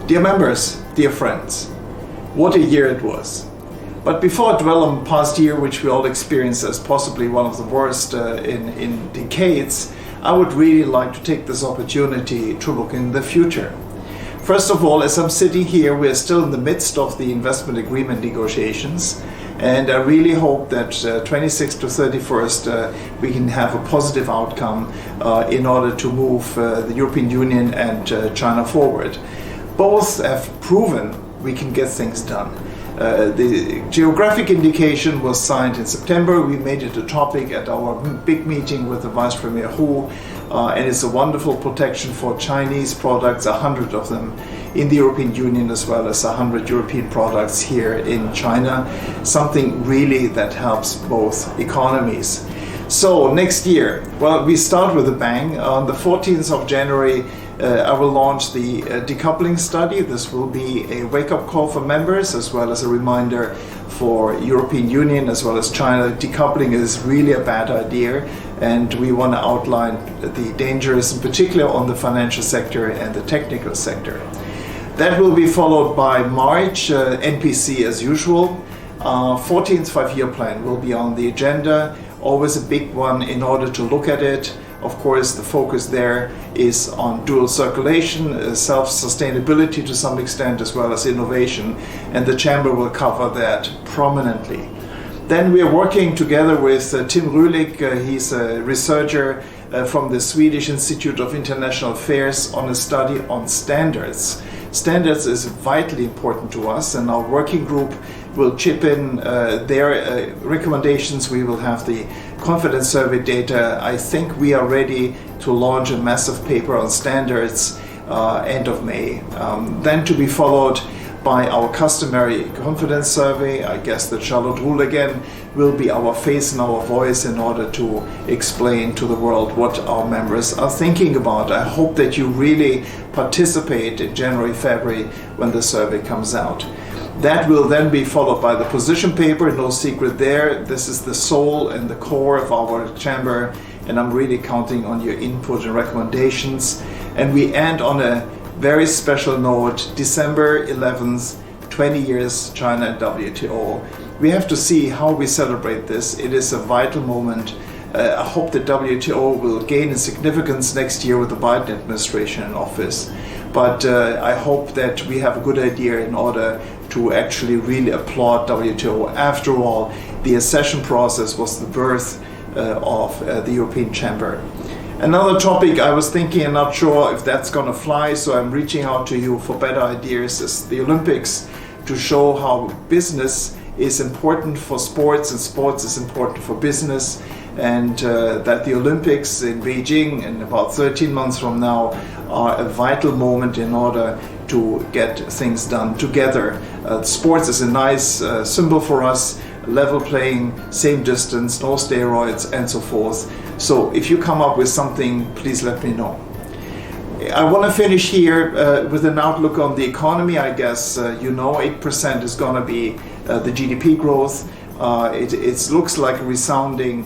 Dear members, dear friends, what a year it was. But before I dwell on the past year, which we all experienced as possibly one of the worst in decades, I would really like to take this opportunity to look in the future. First of all, as I'm sitting here, we're still in the midst of the investment agreement negotiations, and I really hope that 26th to 31st we can have a positive outcome in order to move the European Union and China forward. Both have proven we can get things done. The geographic indication was signed in September. We made it a topic at our big meeting with the Vice Premier Hu, and it's a wonderful protection for Chinese products, 100 of them in the European Union, as well as 100 European products here in China. Something really that helps both economies. So next year, well, we start with a bang. On the 14th of January, I will launch the decoupling study. This will be a wake-up call for members as well as a reminder for European Union as well as China. Decoupling is really a bad idea, and we want to outline the dangers, in particular on the financial sector and the technical sector. That will be followed by March, NPC as usual. 14th five-year plan will be on the agenda, always a big one in order to look at it. Of course, the focus there is on dual circulation, self-sustainability to some extent, as well as innovation, and the Chamber will cover that prominently. Then we are working together with Tim Rühlig. He's a researcher from the Swedish Institute of International Affairs on a study on standards. Standards is vitally important to us, and our working group will chip in their recommendations. We will have the confidence survey data. I think we are ready to launch a massive paper on standards end of May. Then to be followed by our customary confidence survey. I guess that Charlotte Ruhl again will be our face and our voice in order to explain to the world what our members are thinking about. I hope that you really participate in January, February when the survey comes out. That will then be followed by the position paper, no secret there. This is the soul and the core of our chamber, and I'm really counting on your input and recommendations. And we end on a very special note, December 11th, 20 years China and WTO. We have to see how we celebrate this. It is a vital moment. I hope that WTO will gain in significance next year with the Biden administration in office. But I hope that we have a good idea in order to actually really applaud WTO. After all, the accession process was the birth of the European Chamber. Another topic I was thinking, and not sure if that's going to fly, so I'm reaching out to you for better ideas, is the Olympics, to show how business is important for sports and sports is important for business, and that the Olympics in Beijing in about 13 months from now are a vital moment in order to get things done together. Sports is a nice symbol for us, level playing, same distance, no steroids, and so forth. So if you come up with something, please let me know. I want to finish here with an outlook on the economy. I guess 8% is going to be the GDP growth. It looks like a resounding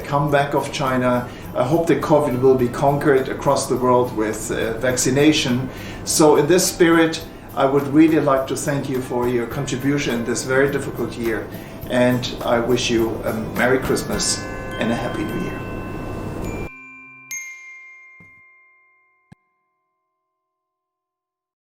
comeback of China. I hope that COVID will be conquered across the world with vaccination. So in this spirit, I would really like to thank you for your contribution in this very difficult year. And I wish you a Merry Christmas and a Happy New Year.